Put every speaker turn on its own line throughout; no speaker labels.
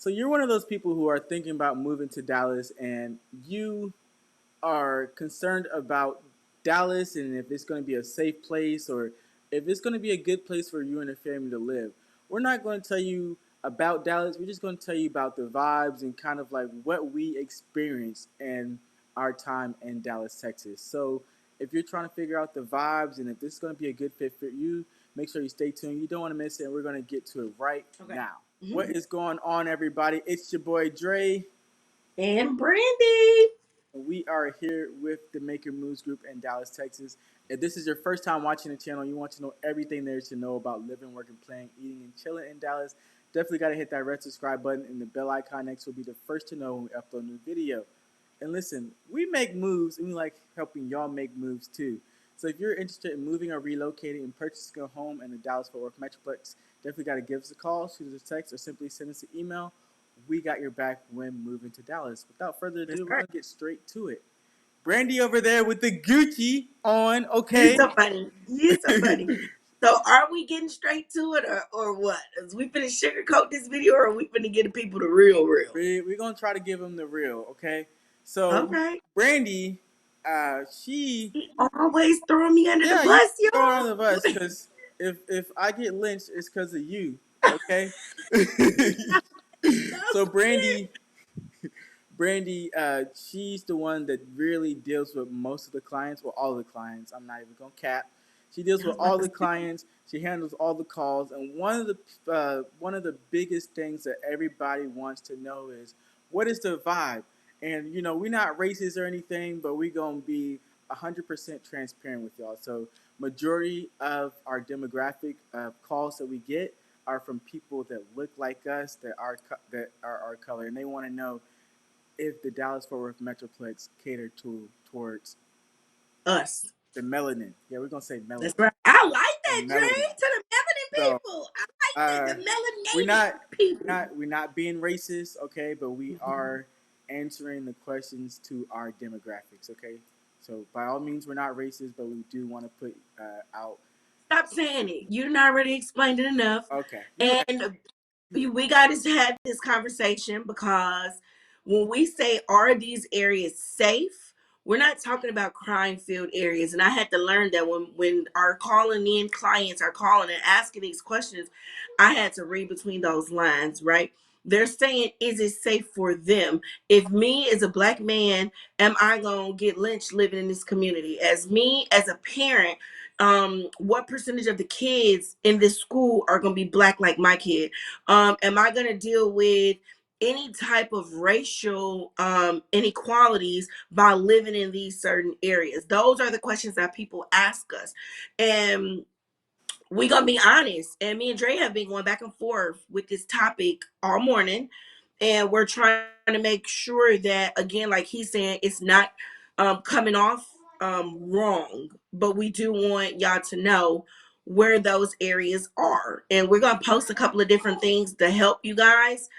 So you're one of those people who are thinking about moving to Dallas, and you are concerned about Dallas and if it's going to be a safe place or if it's going to be a good place for you and your family to live. We're not going to tell you about Dallas. We're just going to tell you about the vibes and kind of like what we experienced in our time in Dallas, Texas. So if you're trying to figure out the vibes and if this is going to be a good fit for you, make sure you stay tuned. You don't want to miss it, and we're going to get to it right now. What is going on, everybody? It's your boy Dre.
And Brandi.
We are here with the Maker Moves Group in Dallas, Texas. If this is your first time watching the channel, you want to know everything there is to know about living, working, playing, eating, and chilling in Dallas, definitely got to hit that red subscribe button, and the bell icon next will be the first to know when we upload a new video. And listen, we make moves, and we like helping y'all make moves too. So if you're interested in moving or relocating and purchasing a home in the Dallas-Fort Worth Metroplex, definitely got to give us a call, shoot us a text, or simply send us an email. We got your back when moving to Dallas. Without further ado, we're going to get straight to it. Brandi over there with the Gucci on, okay?
You're so funny. You're so funny. So are we getting straight to it or what? Is we finna sugarcoat this video or are we finna get the people the real?
We're going to try to give them the real, okay? So,
Okay.
Brandi, she
always throwing me under the
yeah, you
bus,
throw it under the bus
y'all.
because if I get lynched, it's because of you, okay? So Brandi, she's the one that really deals with most of the clients, well, all the clients. I'm not even gonna cap. She deals with all the clients. She handles all the calls, and one of the biggest things that everybody wants to know is what is the vibe. And you know, we're not racist or anything, but we're gonna be 100% transparent with y'all. So, majority of our demographic of calls that we get are from people that look like us, that are our color, and they want to know if the Dallas-Fort Worth Metroplex catered towards
Us.
the melanin. Yeah, we're gonna say melanin.
That's right. I like that,
And
Dre.
melanin.
To the melanin
So
people. I like the
we're
melanated
not
people.
we're not being racist, okay? But we are answering the questions to our demographics, okay? So by all means, we're not racist, but we do want to put out.
Stop saying it. You done already explained it enough.
Okay.
And we got to have this conversation because when we say, are these areas safe? We're not talking about crime filled areas. And I had to learn that when our calling in clients are calling and asking these questions, I had to read between those lines, right? They're saying, is it safe for them? If me as a black man, am I going to get lynched living in this community? As me as a parent, what percentage of the kids in this school are going to be black like my kid? Am I going to deal with any type of racial inequalities by living in these certain areas? Those are the questions that people ask us. And we gonna be honest, and me and Dre have been going back and forth with this topic all morning, and we're trying to make sure that, again, like he's saying, it's not coming off wrong, but we do want y'all to know where those areas are, and we're gonna post a couple of different things to help you guys,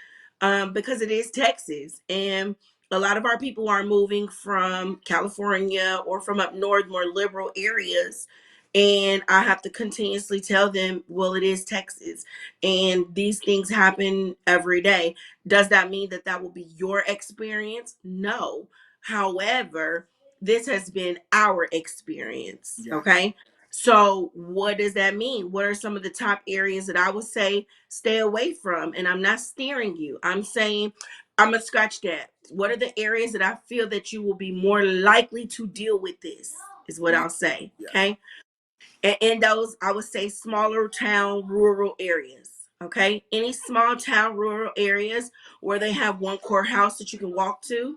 because it is Texas, and a lot of our people are moving from California or from up north, more liberal areas, and I have to continuously tell them, well, it is Texas and these things happen every day. Does that mean that that will be your experience? No. However, this has been our experience.
Yeah.
Okay. So, what does that mean? What are some of the top areas that I would say stay away from? And I'm not steering you. I'm saying, I'm going to scratch that. What are the areas that I feel that you will be more likely to deal with this? Is what I'll say.
Yeah.
Okay. And in those, I would say smaller town, rural areas. Okay. Any small town, rural areas where they have one courthouse that you can walk to,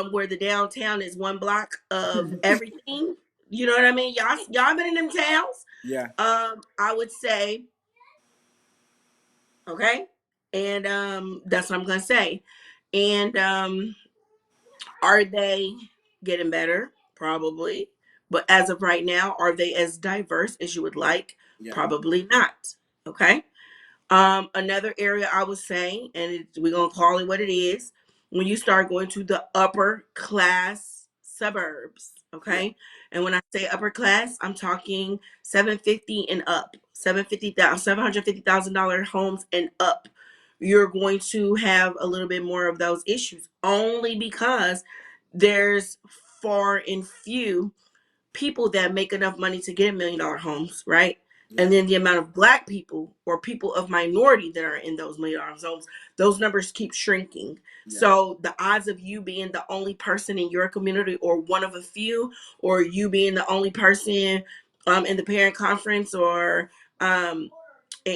where the downtown is one block of everything. You know what I mean? Y'all been in them towns?
Yeah.
I would say, okay. And that's what I'm gonna say. And are they getting better? Probably. But as of right now, are they as diverse as you would like?
Yeah.
Probably not. Okay. Another area I would say, and we're going to call it what it is, when you start going to the upper class suburbs. Okay. And when I say upper class, I'm talking 750 and up, $750,000 homes and up. you're going to have a little bit more of those issues, only because there's far and few people that make enough money to get $1 million homes, right?
Yeah.
And then the amount of black people or people of minority that are in those $1 million homes, those numbers keep shrinking.
Yeah.
So the odds of you being the only person in your community, or one of a few, or you being the only person in the parent conference, or in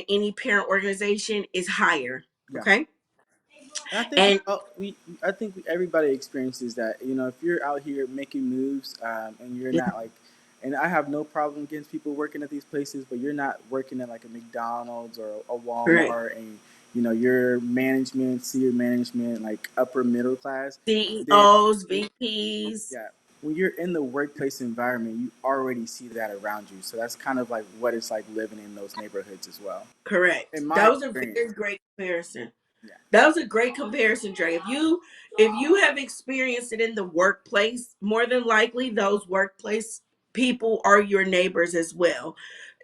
any parent organization, is higher.
Yeah.
Okay.
And I think
And
I think everybody experiences that. You know, if you're out here making moves, and you're not like, and I have no problem against people working at these places, but you're not working at like a McDonald's or a
correct.
Walmart, and you know your management, senior management, like upper middle class. Then
CEOs, VPs,
yeah, when you're in the workplace environment, you already see that around you. So that's kind of like what it's like living in those neighborhoods as well,
correct.
in my
That was a
experience.
very great comparison.
Yeah,
That was a great comparison, Dre. If you have experienced it in the workplace, more than likely those workplace people are your neighbors as well.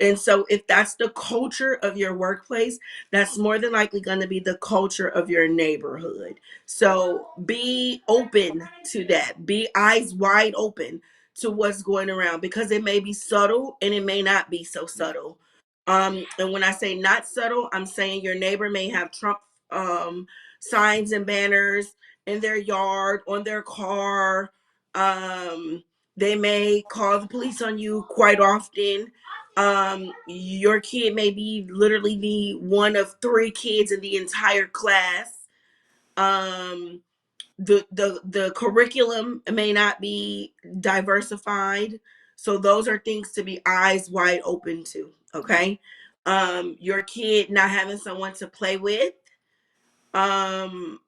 And so if that's the culture of your workplace, that's more than likely going to be the culture of your neighborhood. So be open to that. Be eyes wide open to what's going around, because it may be subtle and it may not be so
yeah,
subtle. And when I say not subtle, I'm saying your neighbor may have Trump um, signs and banners in their yard, on their car. Um, they may call the police on you quite often. Your kid may be literally the one of three kids in the entire class. Um, the curriculum may not be diversified. So those are things to be eyes wide open to.
yeah,
Okay. Your kid not having someone to play with,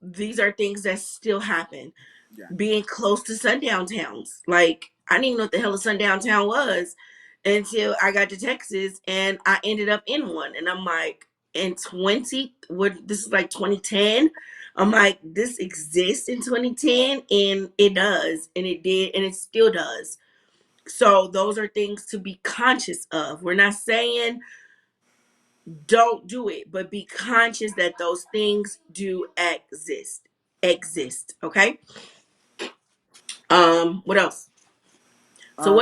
these are things that still happen.
yeah.
Being close to sundown towns, like I didn't even know what the hell a sundown town was until I got to Texas and I ended up in one, and I'm like, in 20 what, this is like 2010. I'm like, this exists in 2010, and it does, and it did, and it still does. So those are things to be conscious of. We're not saying don't do it, but be conscious that those things do exist. Okay. What else? So
Um,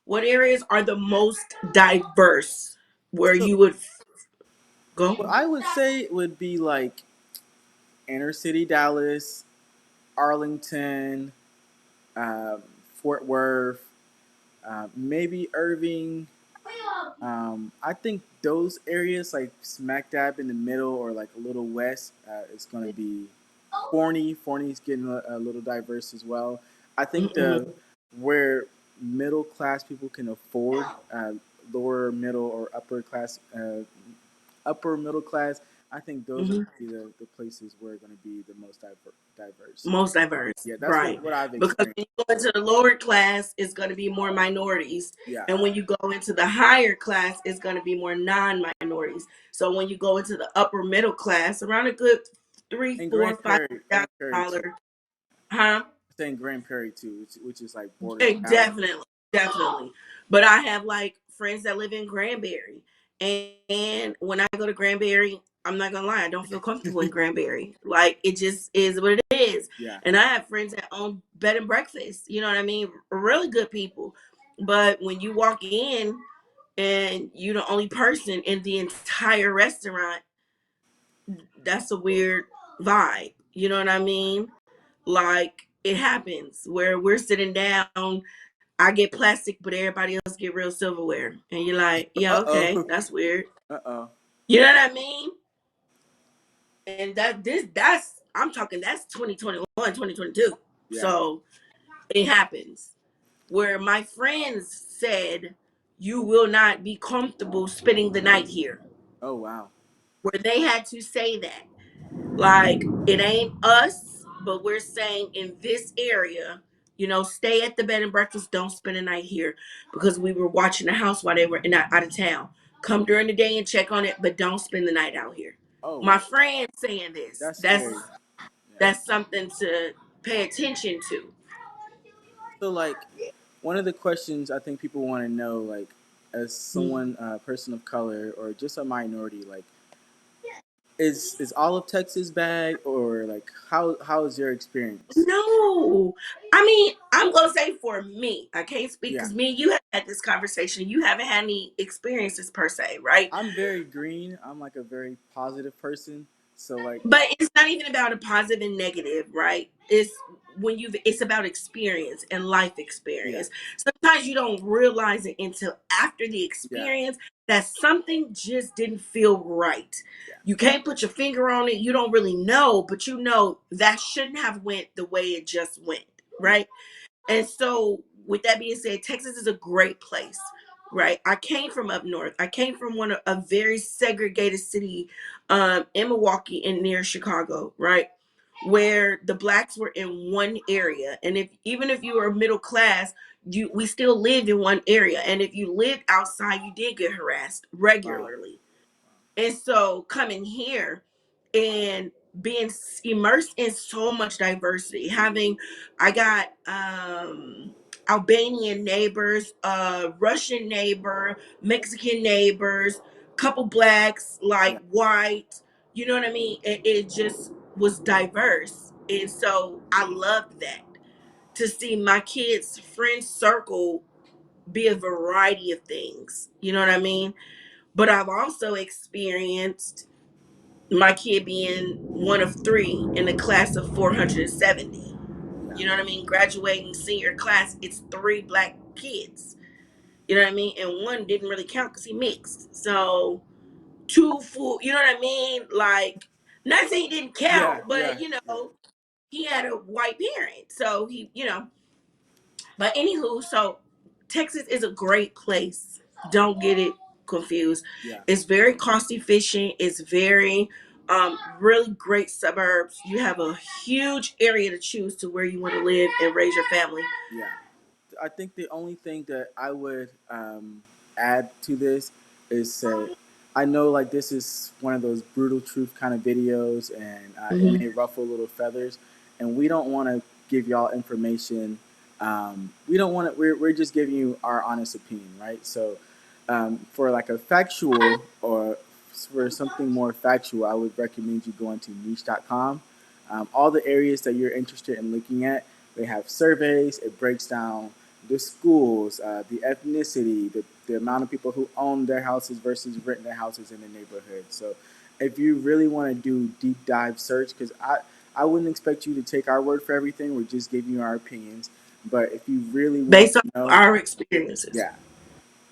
what areas are the most diverse where
so
you would go?
what I would say would be like inner city Dallas, Arlington, um, Fort Worth, maybe Irving. I think those areas, like smack dab in the middle or like a little west, is going to be Forney. Forney's getting a little diverse as well. I think the
Mm-hmm.
where middle class people can afford, lower middle or upper middle class. I think those are
Mm-hmm.
gonna be the places where are going to be the most diverse.
Most diverse,
Yeah, that's
right?
what I've
Because
experienced.
when you go into the lower class, it's going to be more minorities,
Yeah.
and when you go into the higher class, it's going to be more non-minorities. So when you go into the upper middle class, around a good three,
And
four, five
Grand
thousand
Prairie too.
dollar, huh?
Saying Grand Prairie too, which is like bordering Dallas.
Definitely, definitely. But I have like friends that live in Granbury, and when I go to Granbury, I'm not gonna lie, I don't feel comfortable in Granbury. Like, it just is what it is.
Yeah.
And I have friends that own bed and breakfast. You know what I mean? Really good people. But when you walk in and you're the only person in the entire restaurant, that's a weird vibe. You know what I mean? Like, it happens where we're sitting down, I get plastic, but everybody else get real silverware. And you're like, yeah,
Uh
okay,
oh.
that's weird.
Uh oh.
You know what I mean? And that's I'm talking, that's 2021, 2022.
Yeah.
So it happens. Where my friends said, you will not be comfortable spending the night here.
Oh wow.
Where they had to say that. Like, it ain't us, but we're saying in this area, stay at the bed and breakfast. Don't spend the night here, because we were watching the house while they were out of town. Come during the day and check on it, but don't spend the night out here.
Oh
My
wow.
friend saying this.
That's
That's
scary. Yeah.
that's something to pay attention to.
So like, one of the questions I think people want to know, like, as
Mm-hmm.
someone, person of color or just a minority, like, is all of Texas bad, or like how is your experience?
No, I mean, I'm gonna say for me, I can't speak
Yeah,
because me and you have had this conversation. You haven't had any experiences per se, right?
I'm very green. I'm like a very positive person. So like,
But it's not even about a positive and negative, right? It's about experience and life
yeah,
experience. Sometimes you don't realize it until after the
yeah,
experience that something just didn't feel right.
yeah,
You can't put your finger on it. You don't really know, but you know that shouldn't have went the way it just went,
yeah,
right? And so, with that being said, Texas is a great place, right? I came from up north. I came from a very segregated city, in Milwaukee and near Chicago, right, where the blacks were in one area, and if even if you were middle class, we still lived in one area, and if you lived outside, you did get harassed
wow,
regularly. And so coming here and being immersed in so much diversity, I got Albanian neighbors, Russian neighbor, Mexican neighbors, couple blacks, like
yeah,
white, you know what I mean? It just was diverse. And so I loved that, to see my kids' friend circle be a variety of things. You know what I mean? But I've also experienced my kid being one of three in a class of 470.
yeah,
You know what I mean? Graduating senior class, it's three black kids. You know what I mean? And one didn't really count because he mixed. So two full, you know what I mean? Like, not saying he didn't
yeah,
count, but
yeah, yeah,
he had a white parent. So but anywho, so Texas is a great place. Don't get it confused.
yeah,
It's very cost efficient. It's very really great suburbs. You have a huge area to choose to where you want to live and raise your family.
yeah. I think the only thing that I would add to this is say, I know like this is one of those brutal truth kind of videos, and it
Hmm.
may ruffle little feathers, and we don't want to give y'all information. We don't want to. We're just giving you our honest opinion, right? So, for like a factual or for something more factual, I would recommend you going to niche.com. All the areas that you're interested in looking at, they have surveys. It breaks down the schools, the ethnicity, the amount of people who own their houses versus rent their houses in the neighborhood. So if you really want to do deep dive search, because I wouldn't expect you to take our word for everything. We're just giving you our opinions. But if you really want
Based
to
on
know,
our experiences.
yeah.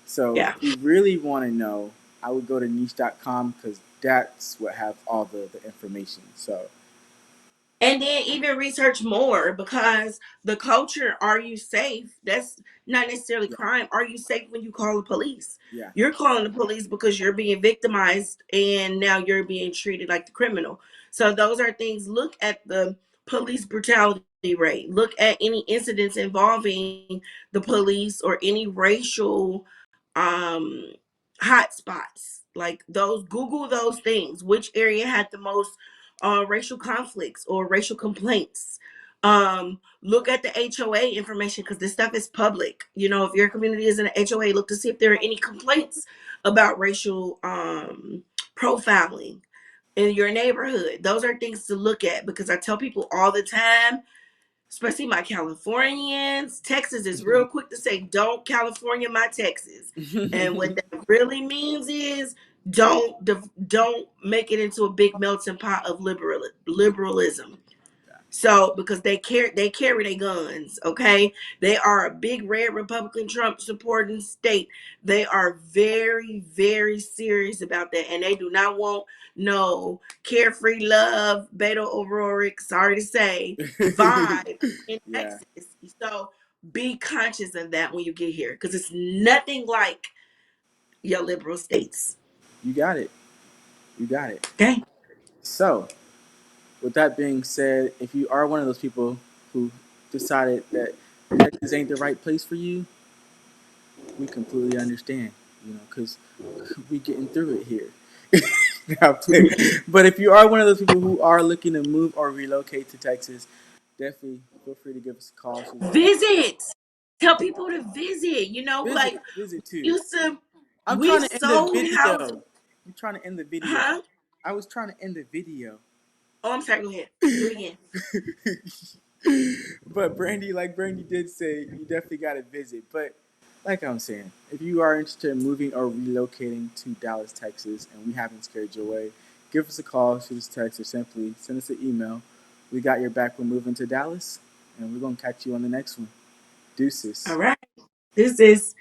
So
Yeah.
if you really want to know, I would go to niche.com because that's what have all the information. So
And then even research more, because the culture, are you safe? That's not necessarily
yeah,
crime. Are you safe when you call the police?
yeah,
You're calling the police because you're being victimized and now you're being treated like the criminal. So those are things. Look at the police brutality rate. Look at any incidents involving the police or any racial um hot spots. Like those, Google those things. Which area had the most racial conflicts or racial complaints? Look at the HOA information, because this stuff is public. If your community is in an HOA, look to see if there are any complaints about racial profiling in your neighborhood. Those are things to look at, because I tell people all the time, especially my Californians, Texas is real quick to say, don't California my Texas. And what that really means is, don't make it into a big melting pot of liberalism. So, because they carry their guns, okay? They are a big red Republican Trump supporting state. They are very, very serious about that. And they do not want no carefree love, Beto O'Rourke, sorry to say, vibe in
yeah,
Texas. So be conscious of that when you get here, because it's nothing like your liberal states.
you got it. You got it.
Okay.
So, with that being said, if you are one of those people who decided that Texas ain't the right place for you, we completely understand, because we getting through it here. Now, but if you are one of those people who are looking to move or relocate to Texas, definitely feel free to give us a call. So
Visit. Tell people to visit.
visit,
Like
visit
we
too.
used to,
I'm
we
trying to end the
sold houses,
video. I'm trying to end the video.
huh?
I was trying to end the video.
Oh, I'm sorry. Go ahead. Do it again.
But Brandi did say, you definitely got to visit. But like I'm saying, if you are interested in moving or relocating to Dallas, Texas, and we haven't scared you away, give us a call, shoot us a text, or simply send us an email. We got your back when moving to Dallas, and we're going to catch you on the next one. Deuces.
All right. This is